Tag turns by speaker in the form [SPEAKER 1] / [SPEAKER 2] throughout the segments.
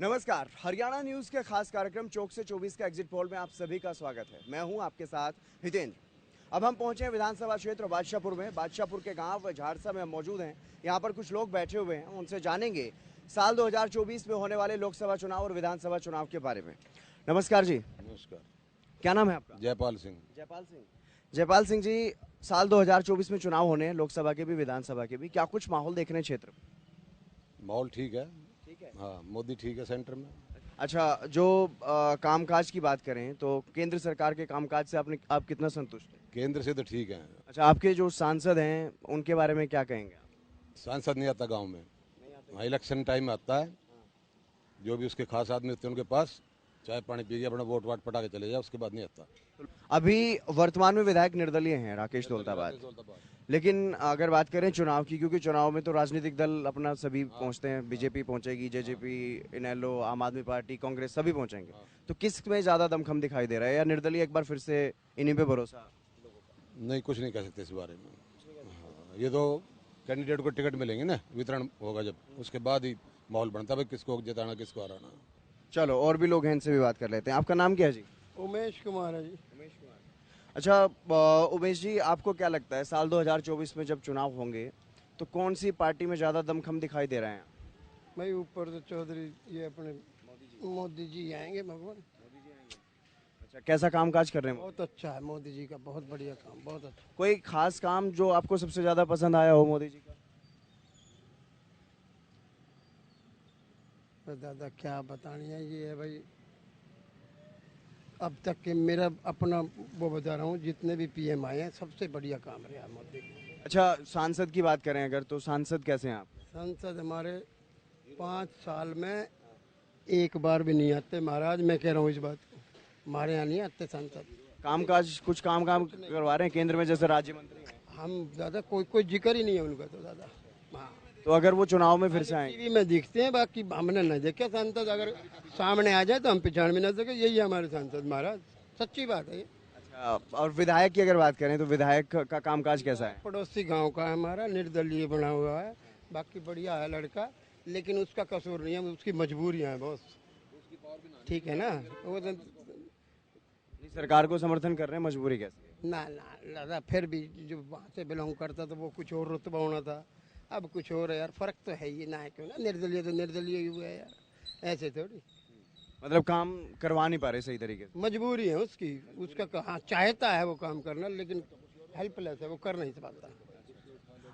[SPEAKER 1] नमस्कार, हरियाणा न्यूज के खास कार्यक्रम चौक से 24 का एग्जिट पोल में आप सभी का स्वागत है। मैं हूं आपके साथ हितेंद्र। अब हम पहुंचे हैं विधानसभा क्षेत्र बादशाहपुर में। बादशाहपुर के गांव झारसा में हम मौजूद हैं। यहां पर कुछ लोग बैठे हुए हैं, उनसे जानेंगे साल 2024 में होने वाले लोकसभा चुनाव और विधानसभा चुनाव के बारे में। नमस्कार जी।
[SPEAKER 2] नमस्कार।
[SPEAKER 1] क्या नाम है आपका?
[SPEAKER 2] जयपाल सिंह।
[SPEAKER 1] जयपाल सिंह। जयपाल सिंह जी, साल 2024 में चुनाव होने हैं, लोकसभा के भी विधानसभा के भी। क्या कुछ माहौल देख रहे हैं क्षेत्र में?
[SPEAKER 2] माहौल ठीक है।
[SPEAKER 1] ठीक है।
[SPEAKER 2] हाँ, मोदी ठीक है सेंटर में।
[SPEAKER 1] अच्छा, जो कामकाज की बात करें तो केंद्र सरकार के कामकाज से आप कितना संतुष्ट हैं?
[SPEAKER 2] केंद्र से तो ठीक है।
[SPEAKER 1] अच्छा, आपके जो सांसद हैं उनके बारे में क्या कहेंगे आप?
[SPEAKER 2] सांसद नहीं आता गांव में। हाँ, इलेक्शन टाइम में आता है। जो भी उसके खास आदमी होते हैं उनके पास चाय पानी पी के अपना वोट वाट पटा के चले जाए, उसके बाद नहीं आता।
[SPEAKER 1] अभी वर्तमान में विधायक निर्दलीय हैं राकेश दौलताबाद। लेकिन अगर बात करें चुनाव की, क्योंकि चुनाव में तो राजनीतिक दल अपना सभी पहुंचते हैं, बीजेपी पहुंचेगी, जेजेपी, इनेलो, आम आदमी पार्टी, कांग्रेस सभी पहुंचेंगे। तो किस में ज्यादा दमखम दिखाई दे रहा है, या निर्दलीय एक बार फिर से इन्हीं पे भरोसा?
[SPEAKER 2] नहीं, कुछ नहीं कह सकते इस बारे में। हाँ, ये तो कैंडिडेट को टिकट मिलेंगे ना, वितरण होगा जब, उसके बाद ही माहौल बनता है किसको जिताना किसको हराना।
[SPEAKER 1] चलो, और भी लोग हैं, इनसे भी बात कर लेते हैं। आपका नाम क्या है जी?
[SPEAKER 3] उमेश कुमार है जी।
[SPEAKER 1] उमेश कुमार। अच्छा, उमेश जी, आपको क्या लगता है साल 2024 में जब चुनाव होंगे तो कौन सी पार्टी में ज्यादा दमखम दिखाई दे रहे हैं?
[SPEAKER 3] भाई ऊपर तो चौधरी ये अपने मोदी जी आएंगे भगवान।
[SPEAKER 1] अच्छा, कैसा कामकाज कर रहे हैं?
[SPEAKER 3] बहुत अच्छा है मोदी जी का, बहुत बढ़िया काम, बहुत अच्छा।
[SPEAKER 1] कोई खास काम जो आपको सबसे ज्यादा पसंद आया हो मोदी जी का?
[SPEAKER 3] तो दादा क्या बतानी है, ये है भाई अब तक के मेरा अपना वो बता रहा हूँ, जितने भी पीएम आए हैं सबसे बढ़िया काम रहा मोदी का।
[SPEAKER 1] अच्छा, सांसद की बात करें अगर, तो सांसद कैसे हैं आप?
[SPEAKER 3] संसद हमारे 5 साल में एक बार भी नहीं आते महाराज, मैं कह रहा हूँ इस बात को, हमारे यहाँ नहीं आते सांसद।
[SPEAKER 1] कामकाज कुछ काम करवा रहे हैं केंद्र में, जैसे राज्य मंत्री हैं?
[SPEAKER 3] हम दादा कोई कोई जिक्र ही नहीं है उनका तो दादा। हाँ,
[SPEAKER 1] तो अगर वो चुनाव में फिर से आए?
[SPEAKER 3] टीवी में दिखते हैं, बाकी हमने नहीं देखे सांसद। अगर सामने आ जाए तो हम पहचान भी ना सके, यही है हमारे सांसद महाराज, सच्ची बात है ये।
[SPEAKER 1] अच्छा, और विधायक की अगर बात करें तो विधायक का कामकाज कैसा है?
[SPEAKER 3] पड़ोसी गांव का है हमारा, निर्दलीय बना हुआ है, बाकी बढ़िया है लड़का, लेकिन उसका कसूर नहीं है, उसकी मजबूरियां हैं बॉस। ठीक है ना, वो तो
[SPEAKER 1] सरकार को समर्थन कर रहे हैं, मजबूरी कैसी है?
[SPEAKER 3] ना ना दादा, फिर भी जो वहाँ से बिलोंग करता था वो कुछ और रुतबा होना था, अब कुछ और है यार, फर्क तो है ही ना, है क्यों ना, निर्दलीय तो निर्दलीय ही हुआ है यार, ऐसे थोड़ी।
[SPEAKER 1] मतलब काम करवा नहीं पा रहे सही तरीके से?
[SPEAKER 3] मजबूरी है उसकी, उसका हाँ चाहता है वो काम करना, लेकिन हेल्पलेस है, वो कर नहीं पाता।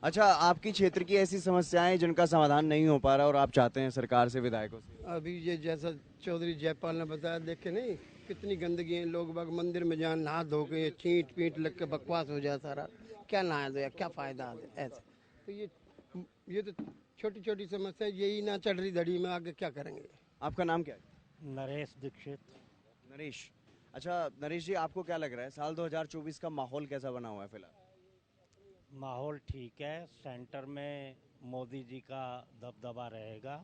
[SPEAKER 1] अच्छा, आपकी क्षेत्र की ऐसी समस्याएं जिनका समाधान नहीं हो पा रहा और आप चाहते हैं सरकार से, विधायकों से?
[SPEAKER 3] अभी ये जैसा चौधरी जयपाल ने बताया, देखे नहीं कितनी गंदगी है, लोग बाग मंदिर में जान नहा धो के चींट पीट लग के बकवास हो जाए सारा, क्या नहा दो या क्या फायदा है ऐसे। तो ये तो छोटी छोटी समस्या, यही ना चढ़ रही धड़ी में, आगे क्या करेंगे।
[SPEAKER 1] आपका नाम क्या है?
[SPEAKER 4] नरेश दीक्षित।
[SPEAKER 1] नरेश। अच्छा नरेश जी, आपको क्या लग रहा है साल 2024 का माहौल कैसा बना हुआ है फिलहाल?
[SPEAKER 4] माहौल ठीक है, सेंटर में मोदी जी का दबदबा रहेगा,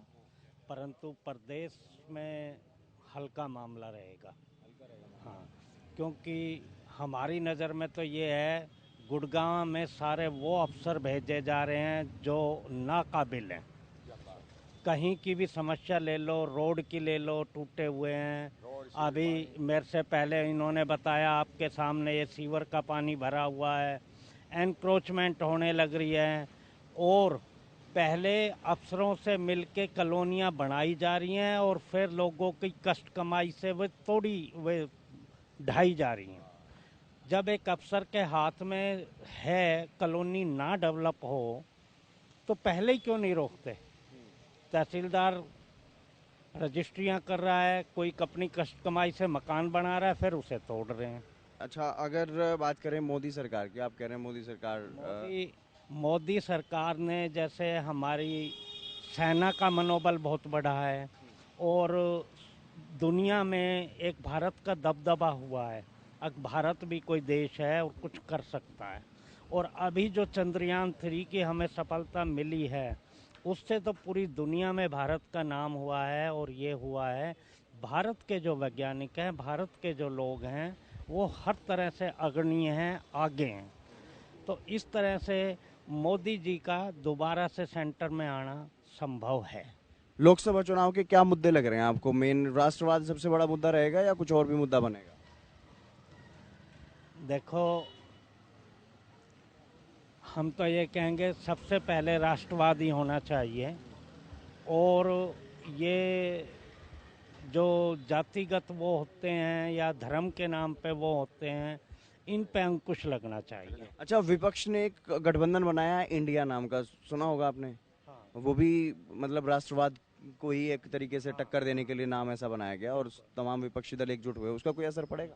[SPEAKER 4] परंतु प्रदेश में हल्का मामला रहेगा। हाँ, क्योंकि हमारी नज़र में तो ये है, गुड़गांव में सारे वो अफसर भेजे जा रहे हैं जो नाकाबिल हैं। कहीं की भी समस्या ले लो, रोड की ले लो, टूटे हुए हैं। अभी मेरे से पहले इन्होंने बताया आपके सामने, ये सीवर का पानी भरा हुआ है, एनक्रोचमेंट होने लग रही है, और पहले अफसरों से मिलके कॉलोनियाँ बनाई जा रही हैं और फिर लोगों की कष्ट कमाई से वे ढाई जा रही हैं। जब एक अफसर के हाथ में है कॉलोनी ना डेवलप हो तो पहले ही क्यों नहीं रोकते? तहसीलदार रजिस्ट्रियां कर रहा है, कोई अपनी कष्ट कमाई से मकान बना रहा है, फिर उसे तोड़ रहे हैं।
[SPEAKER 1] अच्छा, अगर बात करें मोदी सरकार की, आप कह रहे हैं मोदी सरकार
[SPEAKER 4] मोदी सरकार ने जैसे हमारी सेना का मनोबल बहुत बढ़ा है, और दुनिया में एक भारत का दबदबा हुआ है, अब भारत भी कोई देश है और कुछ कर सकता है। और अभी जो चंद्रयान-3 की हमें सफलता मिली है, उससे तो पूरी दुनिया में भारत का नाम हुआ है। और ये हुआ है, भारत के जो वैज्ञानिक हैं, भारत के जो लोग हैं, वो हर तरह से अग्रणीय हैं, आगे हैं। तो इस तरह से मोदी जी का दोबारा से सेंटर में आना संभव है।
[SPEAKER 1] लोकसभा चुनाव के क्या मुद्दे लग रहे हैं आपको? मेन राष्ट्रवाद सबसे बड़ा मुद्दा रहेगा या कुछ और भी मुद्दा बनेगा?
[SPEAKER 4] देखो, हम तो ये कहेंगे सबसे पहले राष्ट्रवादी होना चाहिए, और ये जो जातिगत वो होते हैं या धर्म के नाम पे वो होते हैं, इन पे अंकुश लगना चाहिए।
[SPEAKER 1] अच्छा, विपक्ष ने एक गठबंधन बनाया है इंडिया नाम का, सुना होगा आपने?
[SPEAKER 4] हाँ।
[SPEAKER 1] वो भी मतलब राष्ट्रवाद को ही एक तरीके से टक्कर देने के लिए नाम ऐसा बनाया गया और तमाम विपक्षी दल एकजुट हुए, उसका कोई असर पड़ेगा?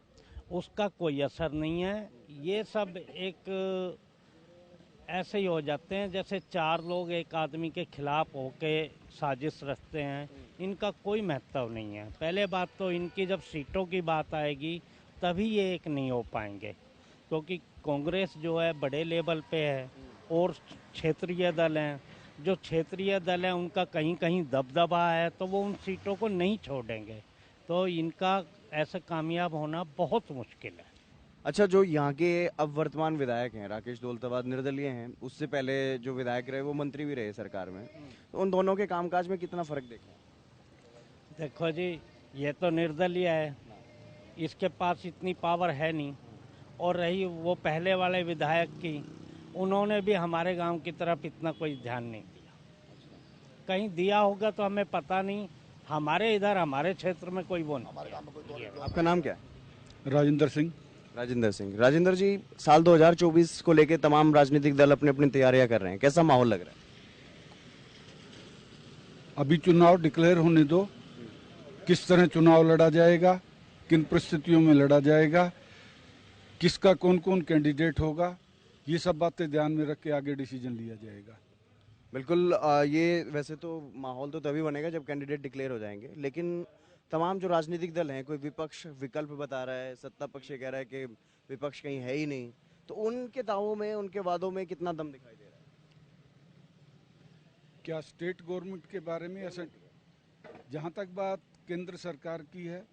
[SPEAKER 4] उसका कोई असर नहीं है। ये सब एक ऐसे ही हो जाते हैं जैसे चार लोग एक आदमी के खिलाफ होके साजिश रचते हैं। इनका कोई महत्व नहीं है। पहले बात तो इनकी जब सीटों की बात आएगी तभी ये एक नहीं हो पाएंगे, क्योंकि कांग्रेस जो है बड़े लेवल पे है और क्षेत्रीय दल हैं। जो क्षेत्रीय दल हैं उनका कहीं कहीं दबदबा है, तो वो उन सीटों को नहीं छोड़ेंगे। तो इनका ऐसे कामयाब होना बहुत मुश्किल है।
[SPEAKER 1] अच्छा, जो यहाँ के अब वर्तमान विधायक हैं राकेश दौलतवाद निर्दलीय हैं, उससे पहले जो विधायक रहे वो मंत्री भी रहे सरकार में, तो उन दोनों के कामकाज में कितना फर्क देखा?
[SPEAKER 4] देखो जी, ये तो निर्दलीय है, इसके पास इतनी पावर है नहीं। और रही वो पहले वाले विधायक की, उन्होंने भी हमारे गांव की तरफ इतना कोई ध्यान नहीं दिया। कहीं दिया होगा तो हमें पता नहीं। हमारे इधर हमारे क्षेत्र में कोई वो नहीं।
[SPEAKER 1] आपका नाम क्या है?
[SPEAKER 5] राजेंद्र सिंह।
[SPEAKER 1] राजेंद्र सिंह। राजेंद्र जी, साल 2024 को लेके तमाम राजनीतिक दल अपनी अपनी तैयारियां कर रहे हैं, कैसा माहौल लग रहा है?
[SPEAKER 5] अभी चुनाव डिक्लेयर होने दो, किस तरह चुनाव लड़ा जाएगा, किन परिस्थितियों में लड़ा जाएगा, किसका कौन कौन कैंडिडेट होगा, ये सब बातें ध्यान में रख के आगे डिसीजन लिया जाएगा।
[SPEAKER 1] बिल्कुल। ये वैसे तो माहौल तो तभी बनेगा जब कैंडिडेट डिक्लेयर हो जाएंगे, लेकिन तमाम जो राजनीतिक दल हैं, कोई विपक्ष विकल्प बता रहा है, सत्ता पक्ष ये कह रहा है कि विपक्ष कहीं है ही नहीं, तो उनके दावों में, उनके वादों में कितना दम दिखाई दे रहा है?
[SPEAKER 5] क्या स्टेट गवर्नमेंट के बारे में ऐसा, जहाँ तक बात केंद्र सरकार की है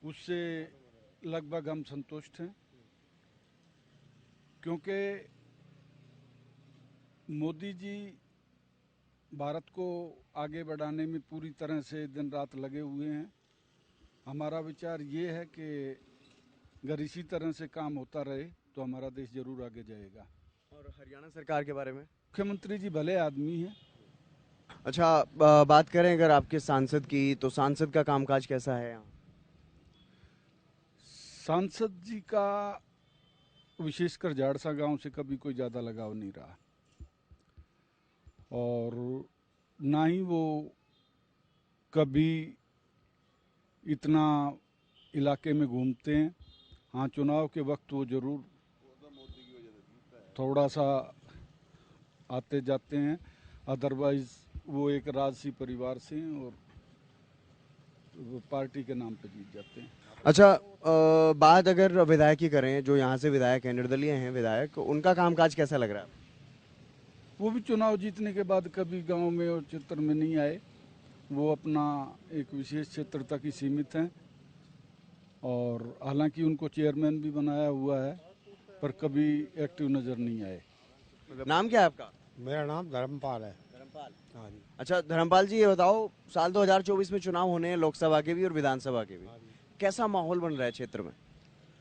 [SPEAKER 5] उससे लगभग हम संतुष्ट हैं, क्योंकि मोदी जी भारत को आगे बढ़ाने में पूरी तरह से दिन रात लगे हुए हैं। हमारा विचार ये है कि अगर इसी तरह से काम होता रहे तो हमारा देश जरूर आगे जाएगा।
[SPEAKER 1] और हरियाणा सरकार के बारे में?
[SPEAKER 5] मुख्यमंत्री जी भले आदमी हैं।
[SPEAKER 1] अच्छा, बात करें अगर आपके सांसद की, तो सांसद का कामकाज कैसा है यहाँ?
[SPEAKER 5] सांसद जी का विशेषकर झाड़सा गांव से कभी कोई ज़्यादा लगाव नहीं रहा, और ना ही वो कभी इतना इलाके में घूमते हैं। हाँ, चुनाव के वक्त वो जरूर थोड़ा सा आते जाते हैं, अदरवाइज वो एक राजसी परिवार से हैं और वो पार्टी के नाम पे जीत जाते हैं।
[SPEAKER 1] अच्छा, बात अगर विधायक की करें, जो यहाँ से विधायक हैं, निर्दलीय हैं विधायक, उनका कामकाज कैसा लग रहा है?
[SPEAKER 5] वो भी चुनाव जीतने के बाद कभी गांव में और क्षेत्र में नहीं आए। वो अपना एक विशेष क्षेत्र तक ही सीमित हैं, और हालांकि उनको चेयरमैन भी बनाया हुआ है, पर कभी एक्टिव नज़र नहीं आए।
[SPEAKER 1] नाम क्या है आपका?
[SPEAKER 6] मेरा नाम धर्मपाल है।
[SPEAKER 1] धर्मपाल।
[SPEAKER 6] हाँ जी।
[SPEAKER 1] अच्छा धर्मपाल जी, ये बताओ, साल 2024 में चुनाव होने हैं, लोकसभा के भी और विधानसभा के भी, कैसा माहौल बन रहा है क्षेत्र में?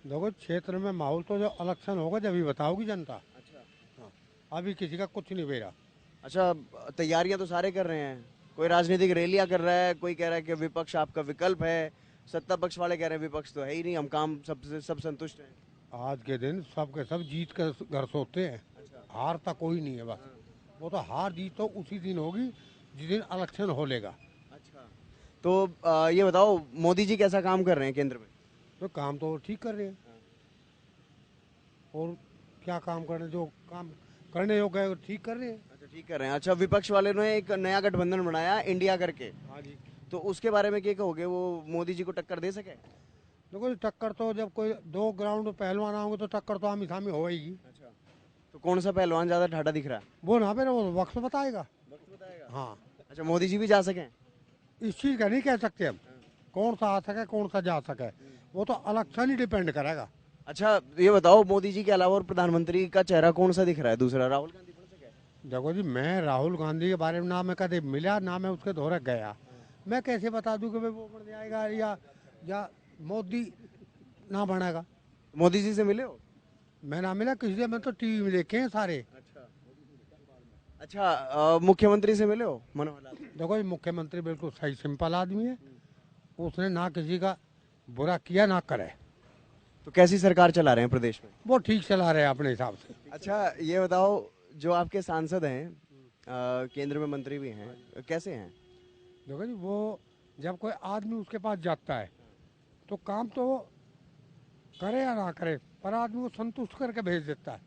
[SPEAKER 6] देखो, क्षेत्र में माहौल तो जो इलेक्शन होगा जब ही बताओगी जनता।
[SPEAKER 1] अच्छा।
[SPEAKER 6] हाँ, अभी किसी का कुछ नहीं बेरा।
[SPEAKER 1] अच्छा, तैयारियां तो सारे कर रहे हैं, कोई राजनीतिक रैलियां कर रहा है, कोई कह रहा है कि विपक्ष आपका विकल्प है, सत्ता पक्ष वाले कह रहे हैं विपक्ष तो है ही नहीं, हम काम सब संतुष्ट हैं।
[SPEAKER 6] आज के दिन सबके सब जीत कर घर सोते हैं। हार तक कोई नहीं है, बस वो तो हार जीत तो उसी दिन होगी जिस दिन इलेक्शन हो लेगा।
[SPEAKER 1] अच्छा, तो ये बताओ, मोदी जी कैसा काम कर रहे हैं केंद्र में?
[SPEAKER 6] तो काम तो ठीक कर रहे हैं, और क्या काम करने जो काम करने योग्य है वो ठीक कर रहे हैं।
[SPEAKER 1] अच्छा, ठीक कर रहे हैं। अच्छा, विपक्ष वाले ने एक नया गठबंधन बनाया इंडिया करके,
[SPEAKER 6] हाँ जी।
[SPEAKER 1] तो उसके बारे में क्या कहोगे? वो मोदी जी को टक्कर दे सके?
[SPEAKER 6] देखो, टक्कर तो जब कोई दो ग्राउंड पहलवान होंगे तो टक्कर तो आमी सामी होएगी।
[SPEAKER 1] अच्छा, तो कौन सा पहलवान ज्यादा ठाठा दिख रहा है?
[SPEAKER 6] वो ना पे वो वक्त बताएगा।
[SPEAKER 1] वक्त बताएगा।
[SPEAKER 6] हाँ,
[SPEAKER 1] अच्छा, मोदी जी भी जा सके?
[SPEAKER 6] इस चीज का नहीं कह सकते हम, कौन सा आ सके कौन सा जा सके, वो तो इलेक्शन ही डिपेंड करेगा।
[SPEAKER 1] अच्छा, ये बताओ, मोदी जी के अलावा और प्रधानमंत्री का चेहरा कौन सा दिख रहा है दूसरा? राहुल गांधी बन सके?
[SPEAKER 6] देखो जी, मैं राहुल गांधी के बारे में ना मैं कभी मिला ना मैं उसके दौरे गया। मैं कैसे बता दूं कि भाई वो बन जाएगा या मोदी ना बनेगा।
[SPEAKER 1] मोदी जी से मिले हो?
[SPEAKER 6] मैं ना मिला किसी से, मैं तो टीवी में देखे हैं सारे।
[SPEAKER 1] अच्छा, मुख्यमंत्री से मिले हो मनोहर लाल?
[SPEAKER 6] देखो जी, मुख्यमंत्री बिल्कुल सही सिंपल आदमी है। उसने ना किसी का बुरा किया ना करे।
[SPEAKER 1] तो कैसी सरकार चला रहे हैं प्रदेश में?
[SPEAKER 6] वो ठीक चला रहे हैं अपने हिसाब से।
[SPEAKER 1] अच्छा, ये बताओ, जो आपके सांसद हैं, केंद्र में मंत्री भी हैं, कैसे हैं?
[SPEAKER 6] देखो जी, वो जब कोई आदमी उसके पास जाता है तो काम तो वो करे या ना करे, पर आदमी को संतुष्ट करके भेज देता है।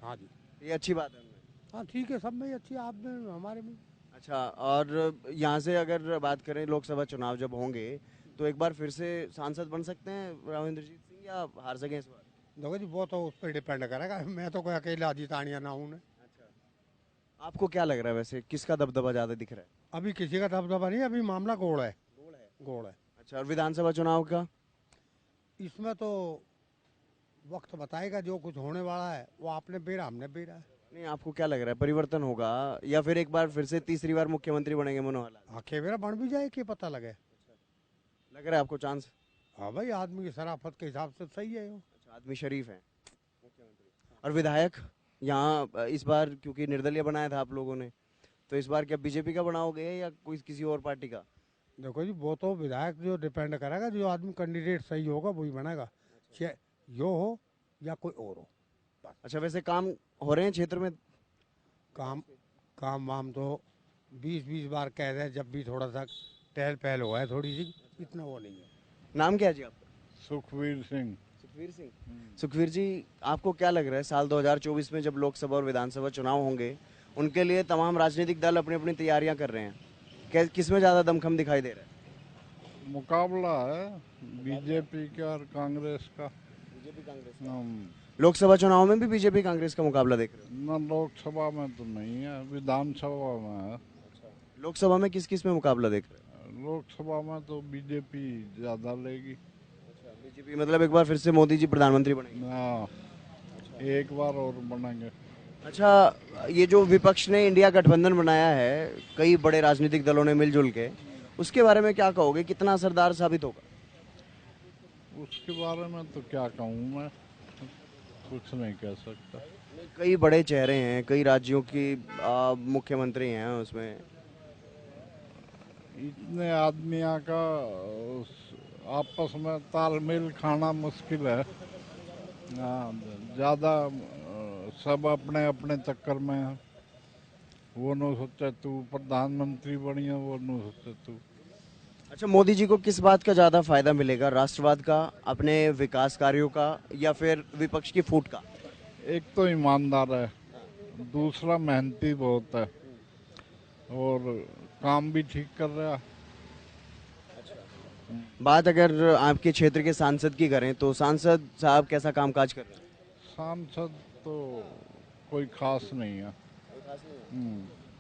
[SPEAKER 6] हाँ जी।
[SPEAKER 1] ये अच्छी बात है उनमें।
[SPEAKER 6] हाँ ठीक है, सब में ही अच्छी है, आप में हमारे में।
[SPEAKER 1] अच्छा, और यहाँ से अगर बात करें, लोकसभा चुनाव जब होंगे तो एक बार फिर से सांसद बन सकते हैं राविंद्रजीत सिंह, या हार सके इस बार?
[SPEAKER 6] देखो जी, वो तो उस पर डिपेंड करेगा। मैं तो कोई अकेला जितानिया ना हूँ।
[SPEAKER 1] आपको क्या लग रहा है वैसे, किसका दबदबा ज्यादा दिख रहा है?
[SPEAKER 6] अभी किसी का दबदबा नहीं, अभी मामला गोड़ है। गोड़ है।
[SPEAKER 1] अच्छा, और विधानसभा चुनाव का?
[SPEAKER 6] इसमें तो वक्त बताएगा, जो कुछ होने वाला है वो आपने बेरा हमने बेरा है।
[SPEAKER 1] नहीं, आपको क्या लग रहा है, परिवर्तन होगा या फिर एक बार फिर से तीसरी बार मुख्यमंत्री बनेंगे मनोहर लाल?
[SPEAKER 6] आखे बेरा बन भी जाए कि पता लगे।
[SPEAKER 1] लग रहा है आपको चांस?
[SPEAKER 6] हाँ भाई, आदमी की शराफत के हिसाब से सही है वो।
[SPEAKER 1] अच्छा, आदमी शरीफ है मुख्यमंत्री। और विधायक यहाँ इस बार क्योंकि निर्दलीय बनाया था आप लोगों ने, तो इस बार क्या बीजेपी का बनाओगे या कोई किसी और पार्टी का?
[SPEAKER 6] देखो जी, वो तो विधायक जो डिपेंड करेगा, जो आदमी कैंडिडेट सही होगा वही बनेगा, चाहे यो हो या कोई और हो।
[SPEAKER 1] अच्छा, वैसे काम हो रहे हैं क्षेत्र में?
[SPEAKER 6] काम काम वाम तो 20-20 बार कह रहे हैं, जब भी थोड़ा सा टहल पहल हुआ है थोड़ी सी, इतना वो नहीं है।
[SPEAKER 1] नाम क्या है जी आपका?
[SPEAKER 5] सुखवीर सिंह।
[SPEAKER 1] सुखवीर सिंह। सुखवीर जी, आपको क्या लग रहा है, साल 2024 में जब लोकसभा और विधानसभा चुनाव होंगे, उनके लिए तमाम राजनीतिक दल अपनी अपनी तैयारियां कर रहे हैं, किसमें ज्यादा दमखम दिखाई दे रहा है?
[SPEAKER 5] मुकाबला है बीजेपी का और कांग्रेस का।
[SPEAKER 1] बीजेपी कांग्रेस?
[SPEAKER 5] हम
[SPEAKER 1] लोकसभा चुनाव में भी बीजेपी कांग्रेस का मुकाबला देख रहे
[SPEAKER 5] न लोकसभा में तो नहीं है, विधानसभा में है।
[SPEAKER 1] हो? लोकसभा में किस किस में मुकाबला देख रहे
[SPEAKER 5] लोकसभा में तो बीजेपी ज्यादा लेगी।
[SPEAKER 1] हो? बीजेपी मतलब एक बार फिर से मोदी जी प्रधानमंत्री बनेंगे?
[SPEAKER 5] हाँ, एक बार और बनेंगे।
[SPEAKER 1] अच्छा, ये जो विपक्ष ने इंडिया गठबंधन बनाया है, कई बड़े राजनीतिक दलों ने मिलजुल के, उसके बारे में क्या कहोगे, कितना असरदार साबित होगा?
[SPEAKER 5] उसके बारे में तो क्या कहूँ मैं, कुछ नहीं कह सकता।
[SPEAKER 1] कई बड़े चेहरे हैं, कई राज्यों की मुख्यमंत्री हैं उसमें।
[SPEAKER 5] इतने आदमियों का आपस में तालमेल खाना मुश्किल है। हाँ, ज़्यादा सब अपने अपने चक्कर में है। वो न सोचे तू प्रधानमंत्री बनी है, वो न सोचे तू।
[SPEAKER 1] अच्छा, मोदी जी को किस बात का ज़्यादा फायदा मिलेगा, राष्ट्रवाद का, अपने विकास कार्यों का, या फिर विपक्ष की फूट का?
[SPEAKER 5] एक तो ईमानदार है, दूसरा मेहनती बहुत है, और काम भी ठीक कर रहा है।
[SPEAKER 1] बात अगर आपके क्षेत्र के सांसद की करें तो सांसद साहब कैसा कामकाज कर रहे हैं?
[SPEAKER 5] सांसद तो कोई खास नहीं है।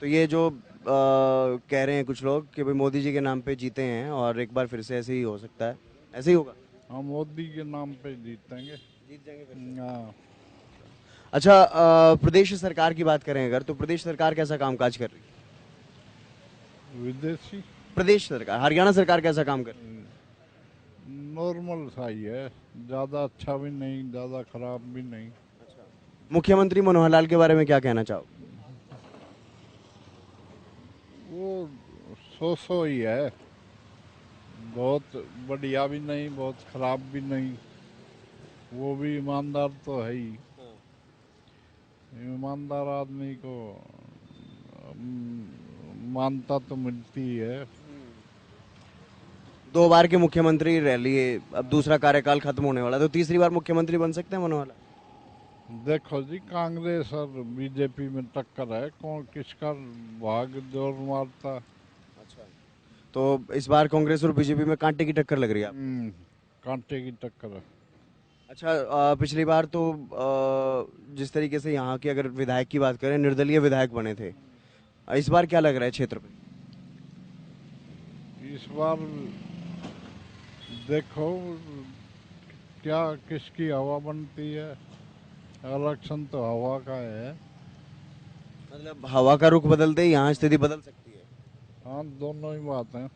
[SPEAKER 1] तो ये जो कह रहे हैं कुछ लोग कि भाई मोदी जी के नाम पे जीते हैं और एक बार फिर से ऐसे ही हो सकता है, ऐसे ही होगा?
[SPEAKER 5] हम मोदी के नाम पे जीतेंगे।
[SPEAKER 1] जीत जाएंगे।
[SPEAKER 5] हाँ,
[SPEAKER 1] अच्छा, प्रदेश सरकार की बात करें अगर, तो प्रदेश सरकार कैसा कामकाज कर रही है?
[SPEAKER 5] विदेशी
[SPEAKER 1] प्रदेश सरकार, हरियाणा सरकार कैसा काम कर रही है?
[SPEAKER 5] नॉर्मल सा ही है, ज़्यादा अच्छा भी नहीं, ज़्यादा खराब भी नहीं।
[SPEAKER 1] मुख्यमंत्री मनोहर लाल के बारे में क्या कहना चाहोगे?
[SPEAKER 5] वो सो ही है, बहुत बढ़िया भी नहीं, बहुत खराब भी नहीं। वो भी ईमानदार तो है ही। ईमानदार आदमी को मानता तो मिलती ही है।
[SPEAKER 1] 2 बार के मुख्यमंत्री रह लिए, अब दूसरा कार्यकाल खत्म होने वाला है, तो तीसरी बार मुख्यमंत्री बन सकते हैं मनोहर लाल?
[SPEAKER 5] देखो जी, कांग्रेस और बीजेपी में टक्कर है, कौन किसका भाग जोर मारता।
[SPEAKER 1] तो इस बार कांग्रेस और बीजेपी में कांटे की टक्कर लग रही है आपको?
[SPEAKER 5] कांटे की टक्कर है।
[SPEAKER 1] अच्छा, पिछली बार तो जिस तरीके से यहाँ के अगर विधायक की बात करें, निर्दलीय विधायक बने थे, इस बार क्या लग रहा है क्षेत्र पे?
[SPEAKER 5] इस बार देखो क्या किसकी हवा बनती है। इलेक्शन तो हवा का है।
[SPEAKER 1] मतलब हवा का रुख बदलते ही यहाँ स्थिति बदल सकती है।
[SPEAKER 7] हाँ, दोनों ही बात है।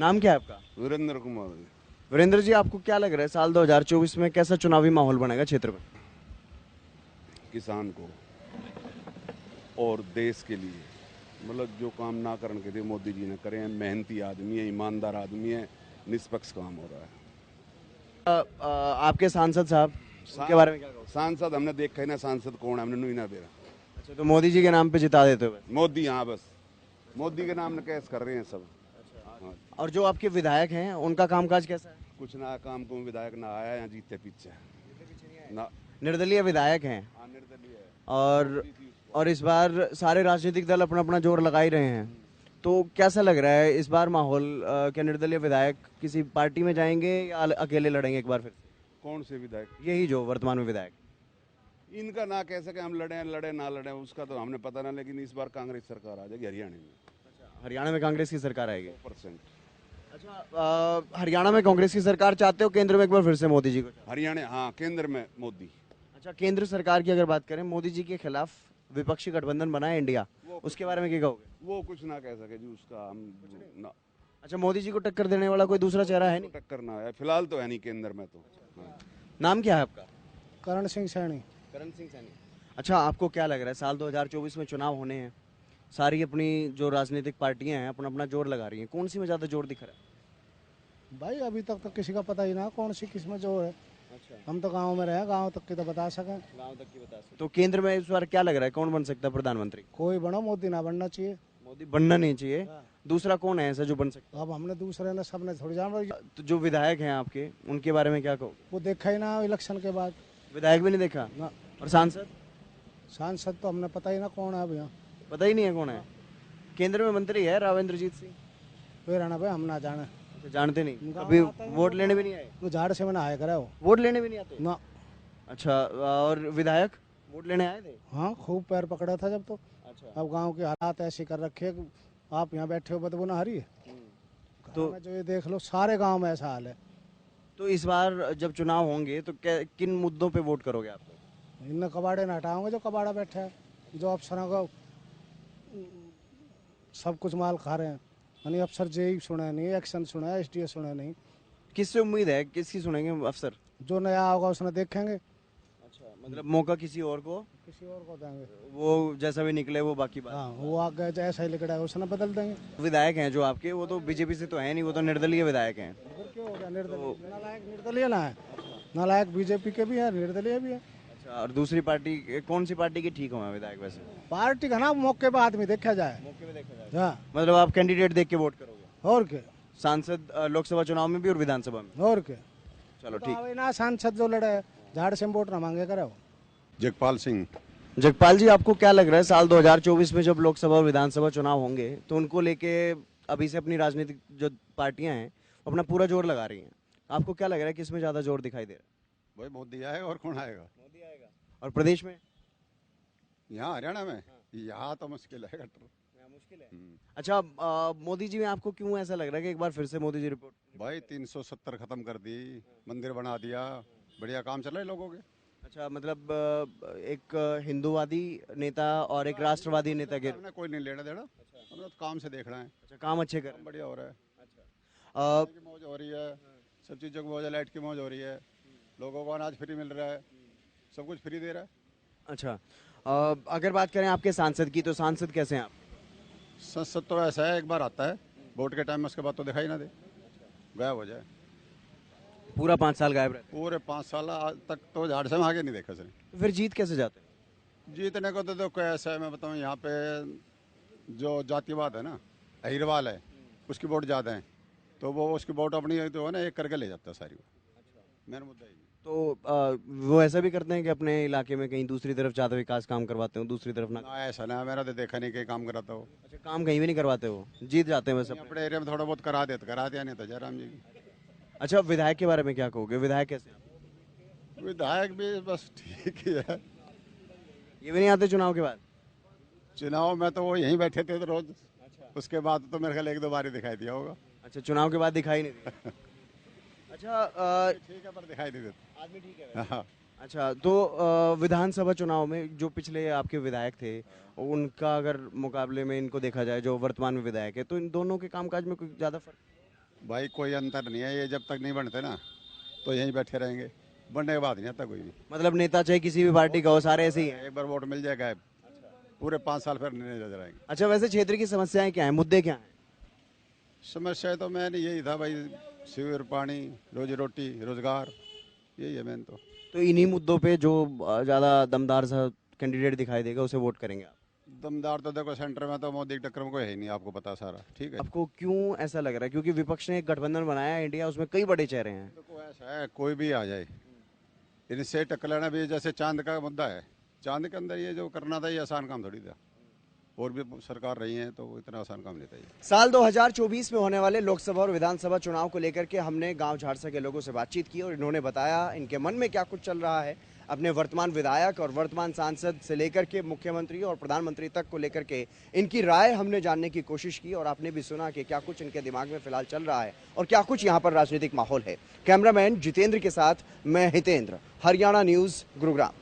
[SPEAKER 1] नाम क्या है आपका?
[SPEAKER 8] वीरेंद्र कुमार जी।
[SPEAKER 1] वीरेंद्र जी, आपको क्या लग रहा है साल 2024 में कैसा चुनावी माहौल बनेगा क्षेत्र में?
[SPEAKER 8] किसान को और देश के लिए मतलब जो काम ना करने के थे मोदी जी ने करे हैं। मेहनती आदमी है, ईमानदार आदमी है, निष्पक्ष काम हो रहा है।
[SPEAKER 1] आपके सांसद साहब उनके बारे में क्या कहोगे?
[SPEAKER 8] सांसद हमने देखा ही ना, सांसद कौन है हमने नहीं ना देखा।
[SPEAKER 1] अच्छा, तो मोदी जी के नाम पे जिता देते हो?
[SPEAKER 8] मोदी, हाँ बस मोदी के नाम ने कैस कर रहे हैं सब। हाँ,
[SPEAKER 1] और जो आपके विधायक हैं उनका कामकाज कैसा है?
[SPEAKER 8] कुछ ना काम को विधायक ना आया यहाँ जीते पीछे ना।
[SPEAKER 1] निर्दलीय विधायक हैं
[SPEAKER 8] हाँ, निर्दलीय है।
[SPEAKER 1] और इस बार सारे राजनीतिक दल अपना अपना जोर लगा ही रहे हैं, तो कैसा लग रहा है इस बार माहौल? क्या निर्दलीय विधायक किसी पार्टी में जाएंगे या अकेले लड़ेंगे एक बार फिर से?
[SPEAKER 8] कौन से विधायक?
[SPEAKER 1] यही जो वर्तमान में विधायक।
[SPEAKER 8] इनका ना कह सके हम लड़े ना लड़े उसका तो हमने पता ना, लेकिन इस बार कांग्रेस सरकार आ जाएगी हरियाणा में।
[SPEAKER 1] हरियाणा में कांग्रेस की सरकार आएगी?
[SPEAKER 8] 100%।
[SPEAKER 1] अच्छा, हरियाणा में कांग्रेस की सरकार चाहते हो, केंद्र में एक बार फिर से मोदी जी को?
[SPEAKER 8] हरियाणा, हाँ केंद्र में मोदी।
[SPEAKER 1] अच्छा, केंद्र सरकार की अगर बात करें, मोदी जी के खिलाफ विपक्षी गठबंधन बना है इंडिया, उसके बारे में क्या कहोगे?
[SPEAKER 8] वो कुछ ना कह सके जी उसका हम ना।
[SPEAKER 1] अच्छा, मोदी जी को टक्कर देने वाला कोई दूसरा चेहरा है नहीं?
[SPEAKER 8] टक्कर ना है फिलहाल तो है नहीं केंद्र में तो। हाँ।
[SPEAKER 1] नाम क्या है आपका?
[SPEAKER 3] करण सिंह सैनी।
[SPEAKER 1] करण सिंह सैनी। अच्छा, आपको क्या लग रहा है साल 2024 में चुनाव होने हैं, सारी अपनी जो राजनीतिक पार्टियां हैं अपना अपना जोर लगा रही हैं, कौन सी में ज्यादा जोर दिख रहा है?
[SPEAKER 3] भाई अभी तक तो किसी का पता ही ना कौन सी किस्म जो है।
[SPEAKER 1] अच्छा,
[SPEAKER 3] हम तो गांव में रहे, गांव तक की तो बता सकें।
[SPEAKER 1] गांव तक की बता सकते। तो केंद्र में इस बार क्या लग रहा है, कौन बन सकता है प्रधानमंत्री?
[SPEAKER 3] कोई बनो, मोदी ना बनना चाहिए।
[SPEAKER 1] मोदी बनना नहीं चाहिए, दूसरा कौन है ऐसा जो बन सकता
[SPEAKER 3] अब हमने दूसरे ने सबने थोड़ी जान।
[SPEAKER 1] है? तो जो विधायक हैं आपके, उनके बारे में क्या कहोगे?
[SPEAKER 3] वो देखा ही ना इलेक्शन के बाद
[SPEAKER 1] विधायक भी नहीं देखा?
[SPEAKER 3] ना।
[SPEAKER 1] और सांसद?
[SPEAKER 3] सांसद तो हमने पता ही ना कौन है अब यहाँ।
[SPEAKER 1] पता ही नहीं है कौन है। केंद्र में मंत्री है राव इंद्रजीत सिंह।
[SPEAKER 3] फिर है ना भाई, हम ना जाने।
[SPEAKER 1] तो जानते नहीं,
[SPEAKER 3] उनका
[SPEAKER 1] कभी
[SPEAKER 3] आता ही नहीं।
[SPEAKER 1] वोट लेने भी नहीं आए?
[SPEAKER 3] वो झाड़ से मैंने आया करा वो
[SPEAKER 1] वोट लेने भी नहीं आते?
[SPEAKER 3] ना।
[SPEAKER 1] अच्छा, और विधायक वोट लेने आए थे?
[SPEAKER 3] हाँ, खूब पैर पकड़ा था जब तो।
[SPEAKER 1] अच्छा,
[SPEAKER 3] अब गांव के हालात ऐसे कर रखे कि आप यहाँ बैठे हो बदबू ना हरी है।
[SPEAKER 1] तो
[SPEAKER 3] तो जो ये देख लो, सारे गांव में ऐसा हाल है।
[SPEAKER 1] तो इस बार जब चुनाव होंगे तो किन मुद्दों पे वोट करोगे आप?
[SPEAKER 3] इन कबाड़े ना हटाओगे जो कबाड़ा बैठा है, जो अफसरों को सब कुछ माल खा रहे हैं। यानी अफसर जेई सुना नहीं, एक्शन सुना है, एसडीओ सुना नहीं।
[SPEAKER 1] किससे उम्मीद है, किसकी सुनेंगे अफसर?
[SPEAKER 3] जो नया होगा उसने देखेंगे,
[SPEAKER 1] अच्छा, मतलब मौका किसी और को,
[SPEAKER 3] किसी और को देंगे।
[SPEAKER 1] वो जैसा भी निकले वो बाकी बात।
[SPEAKER 3] हाँ, वो आगे जैसा ही लिखड़ा है उसने बदल देंगे।
[SPEAKER 1] विधायक हैं जो आपके, वो तो बीजेपी से तो है नहीं, वो तो निर्दलीय विधायक हैं।
[SPEAKER 3] फिर क्यों हो गया निर्दलीय? नालायक निर्दलीय ना है, नालायक बीजेपी के भी है, निर्दलीय भी है।
[SPEAKER 1] अच्छा, और दूसरी पार्टी, कौन सी पार्टी के ठीक होंगे विधायक वैसे?
[SPEAKER 3] पार्टी का ना मौके पर आदमी देखा जाए।
[SPEAKER 1] मौके पे देखा जाए।
[SPEAKER 3] हाँ,
[SPEAKER 1] मतलब आप कैंडिडेट देख के वोट करोगे?
[SPEAKER 3] और क्या,
[SPEAKER 1] सांसद लोकसभा चुनाव में भी और विधानसभा में?
[SPEAKER 3] और क्या।
[SPEAKER 1] चलो
[SPEAKER 3] तो
[SPEAKER 1] ठीक।
[SPEAKER 3] अब ना सांसद जो लड़े झाड़ से वोट ना मांगे करे वो।
[SPEAKER 8] जगपाल सिंह।
[SPEAKER 1] जगपाल जी, आपको क्या लग रहा है साल 2024 में जब लोकसभा और विधानसभा चुनाव होंगे तो उनको लेके अभी से अपनी राजनीतिक जो पार्टियां हैं अपना पूरा जोर लगा रही हैं, आपको क्या लग रहा है किसमें ज्यादा जोर दिखाई दे रहा है?
[SPEAKER 9] भाई मोदी आएगा और कौन आएगा?
[SPEAKER 1] मोदी आएगा। और प्रदेश में?
[SPEAKER 9] यहाँ हरियाणा में यहाँ तो मुश्किल है कटर।
[SPEAKER 1] मुश्किल है। अच्छा, मोदी जी में आपको क्यों ऐसा लग रहा है कि एक बार फिर से मोदी जी रिपोर्ट?
[SPEAKER 9] भाई 370 खत्म कर दी, मंदिर बना दिया, बढ़िया काम चल रहा है लोगों के।
[SPEAKER 1] अच्छा, मतलब एक हिंदूवादी नेता और एक राष्ट्रवादी नेता के।
[SPEAKER 9] हमने कोई नहीं लेना देना, हमें तो काम से देखना है।
[SPEAKER 1] अच्छा, काम अच्छे कर।
[SPEAKER 9] काम बढ़िया हो रहा है।
[SPEAKER 1] अच्छा,
[SPEAKER 9] की मौज हो रही है, सब चीज़ों की मौज है, लाइट की मौज हो रही है, लोगों को अनाज फ्री मिल रहा है, सब कुछ फ्री दे रहा है।
[SPEAKER 1] अच्छा, अगर बात करें आपके सांसद की, तो सांसद कैसे हैं आप?
[SPEAKER 9] संसद तो ऐसा है, एक बार आता है वोट के टाइम में, उसके बाद तो दिखाई ना दे, गायब हो जाए।
[SPEAKER 1] पूरा 5 साल गायब रहते
[SPEAKER 9] पूरे 5 साल आज तक तो झाड़ से हम आगे नहीं देखा सर।
[SPEAKER 1] हैं। फिर जीत कैसे जाते हैं?
[SPEAKER 9] जीतने को तो कैसा है मैं बताऊँ, यहाँ पे जो जातिवाद है ना, अहिरवाल है, उसकी वोट ज़्यादा है, तो वो उसकी वोट अपनी जो है ना एक करके ले जाता है सारी। मेरा मुद्दा है।
[SPEAKER 1] तो वो ऐसा भी करते हैं कि अपने इलाके में कहीं दूसरी तरफ ज़्यादा विकास काम करवाते हो, दूसरी तरफ ना?
[SPEAKER 9] ना ऐसा ना, मेरा तो देखा नहीं कहीं काम कराता हो।
[SPEAKER 1] अच्छा, काम कहीं भी नहीं करवाते हो, जीत जाते हैं बस अपने?
[SPEAKER 9] अपने एरिया में थोड़ा बहुत करा दिया नहीं तो जयराम जी की।
[SPEAKER 1] अच्छा, विधायक के बारे में क्या कहोगे, विधायक कैसे हैं आप?
[SPEAKER 9] विधायक भी बस ठीक ही है।
[SPEAKER 1] ये भी नहीं आते चुनाव के बाद?
[SPEAKER 9] चुनाव में तो वो यहीं बैठे थे तो रोज। उसके बाद तो मेरे ख्याल 1-2 बार ही दिखाई दिया होगा।
[SPEAKER 1] अच्छा, चुनाव के बाद दिखाई नहीं दिया। अच्छा,
[SPEAKER 9] ठीक है पर दिखाई नहीं देता।
[SPEAKER 1] आदमी ठीक है।
[SPEAKER 9] हाँ।
[SPEAKER 1] अच्छा, तो विधानसभा चुनाव में जो पिछले आपके विधायक थे, उनका अगर मुकाबले में इनको देखा जाए जो वर्तमान में विधायक है, तो इन दोनों के कामकाज में कोई ज़्यादा फर्क?
[SPEAKER 9] भाई कोई अंतर नहीं है, ये जब तक नहीं बनते ना तो यहीं बैठे रहेंगे, बनने के बाद नहीं आता कोई भी।
[SPEAKER 1] मतलब नेता चाहे किसी भी पार्टी का हो, सारे ऐसे ही हैं।
[SPEAKER 9] एक बार वोट मिल जाएगा, पूरे 5 साल फिर नहीं नजर आएंगे।
[SPEAKER 1] अच्छा, वैसे क्षेत्र की समस्याएं क्या हैं, मुद्दे क्या हैं?
[SPEAKER 9] समस्या तो मैंने यही था भाई, सीवर, पानी, रोजी रोटी, रोजगार, यही है मेन।
[SPEAKER 1] तो इन्हीं मुद्दों पे जो ज़्यादा दमदार सा कैंडिडेट दिखाई देगा उसे वोट करेंगे आप?
[SPEAKER 9] दमदार तो देखो सेंटर में तो मोदी की टक्कर में कोई है ही नहीं, आपको पता सारा, ठीक है।
[SPEAKER 1] आपको क्यों ऐसा लग रहा है? क्योंकि विपक्ष ने एक गठबंधन बनाया है इंडिया, उसमें कई बड़े चेहरे हैं।
[SPEAKER 9] देखो ऐसा है, कोई भी आ जाए, इनसे टक्कर लेना भी जैसे चांद का मुद्दा है, चांद के अंदर ये जो करना था ये आसान काम थोड़ी था, और भी सरकार रही है तो वो इतना आसान काम नहीं था ये।
[SPEAKER 1] साल 2024 में होने वाले लोकसभा और विधानसभा चुनाव को लेकर के हमने गांव झारसा के लोगों से बातचीत की और इन्होंने बताया इनके मन में क्या कुछ चल रहा है। अपने वर्तमान विधायक और वर्तमान सांसद से लेकर के मुख्यमंत्री और प्रधानमंत्री तक को लेकर के इनकी राय हमने जानने की कोशिश की और आपने भी सुना कि क्या कुछ इनके दिमाग में फिलहाल चल रहा है और क्या कुछ यहाँ पर राजनीतिक माहौल है। कैमरामैन जितेंद्र के साथ मैं हितेंद्र, हरियाणा न्यूज, गुरुग्राम।